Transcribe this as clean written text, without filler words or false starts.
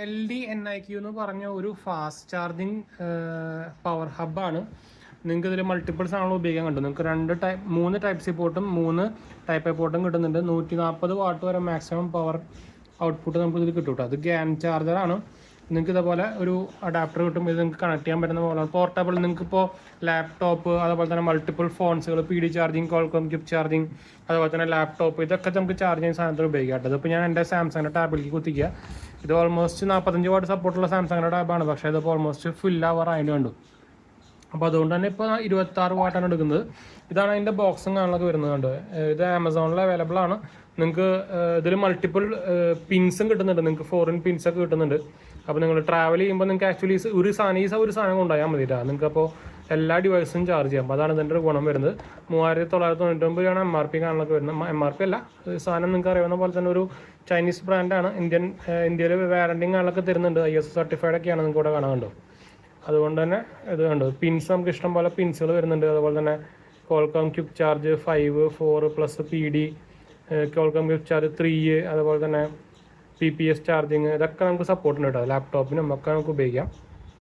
LDNIQ എന്ന് പറഞ്ഞ ഒരു ഫാസ്റ്റ് ചാർജിങ് പവർ ഹബ്ബാണ്. നിങ്ങൾക്ക് ഇതിൽ മൾട്ടിപ്പിൾ സാധനങ്ങൾ ഉപയോഗിക്കാൻ കിട്ടും. നിങ്ങൾക്ക് 3 ടൈപ്പ് സി പോർട്ടും 3 ടൈപ്പ് എ പോർട്ടും കിട്ടുന്നുണ്ട്. 140 വാട്ട് വരെ മാക്സിമം പവർ ഔട്ട്പുട്ട് നമുക്ക് ഇതിൽ കിട്ടും കേട്ടോ. അത് GAN ചാർജറാണ്. നിങ്ങൾക്ക് ഇതേപോലെ ഒരു അഡാപ്റ്റർ കിട്ടും. ഇത് നിങ്ങൾക്ക് കണക്ട് ചെയ്യാൻ പറ്റുന്ന പോലെയാണ് പോർട്ടബിൾ. നിങ്ങൾക്കിപ്പോൾ ലാപ്ടോപ്പ്, അതുപോലെ തന്നെ മൾട്ടിപ്പിൾ ഫോൺസുകൾ, PD ചാർജിങ്, കോൾകോം ക്യൂബ് ചാർജിങ്, അതുപോലെ തന്നെ ലാപ്ടോപ്പ്, ഇതൊക്കെ നമുക്ക് ചാർജ് ചെയ്യുന്ന സാധനത്തിൽ ഉപയോഗിക്കാം കേട്ടോ. ഇതിപ്പോൾ ഞാൻ എൻ്റെ സാംസങ്ങിൻ്റെ ടാബിലേക്ക് കുത്തിക്കുക. ഇത് ഓൾമോസ്റ്റ് 45 വാട്ട് സപ്പോർട്ടുള്ള സാംസങ്ങിൻ്റെ ടാബാണ്. പക്ഷേ ഇതിപ്പോൾ ഓൾമോസ്റ്റ് ഫുൾ അവർ ആയിട്ട് കണ്ടു. അപ്പോൾ അതുകൊണ്ട് തന്നെ ഇപ്പോൾ 26 വാട്ടാണ് എടുക്കുന്നത്. ഇതാണ് അതിൻ്റെ ബോക്സും കാണാനൊക്കെ വരുന്നത് കണ്ടോ. ഇത് ആമസോണിൽ അവൈലബിൾ ആണ്. നിങ്ങൾക്ക് ഇതിൽ മൾട്ടിപ്പിൾ പിൻസും കിട്ടുന്നുണ്ട്. നിങ്ങൾക്ക് ഫോറിൻ പിൻസൊക്കെ കിട്ടുന്നുണ്ട്. അപ്പോൾ നിങ്ങൾ ട്രാവൽ ചെയ്യുമ്പോൾ നിങ്ങൾക്ക് ആക്ച്വലി ഒരു സാധനം കൊണ്ടുപോയാൽ മതി. നിങ്ങൾക്ക് അപ്പോൾ എല്ലാ ഡിവൈസും ചാർജ് ചെയ്യാം. അപ്പോൾ അതാണ് ഇതിൻ്റെ ഒരു ഗുണം വരുന്നത്. 3999 രൂപയാണ് MRP കാണാനൊക്കെ വരുന്നത്. MRP അല്ല, സാധനം നിങ്ങൾക്ക് അറിയാവുന്ന പോലെ തന്നെ ഒരു ചൈനീസ് ബ്രാൻഡാണ്. ഇന്ത്യയിൽ വാറണ്ടിയും കാണാനൊക്കെ തരുന്നുണ്ട്. ISO സർട്ടിഫൈഡ് ഒക്കെയാണ് നിങ്ങൾക്ക് ഇവിടെ കാണാൻ കണ്ടോ. അതുകൊണ്ട് തന്നെ ഇത് കണ്ടോ, പിൻസ് നമുക്ക് ഇഷ്ടം പോലെ പിൻസുകൾ വരുന്നുണ്ട്. അതുപോലെ തന്നെ Qualcomm cube charge 5, 4 plus PD, Qualcomm cube charge 3, അതുപോലെ തന്നെ PPS ചാർജിങ്, ഇതൊക്കെ നമുക്ക് സപ്പോർട്ട് ഉണ്ട് കേട്ടോ. ലാപ്ടോപ്പിനും ഒക്കെ നമുക്ക് ഉപയോഗിക്കാം.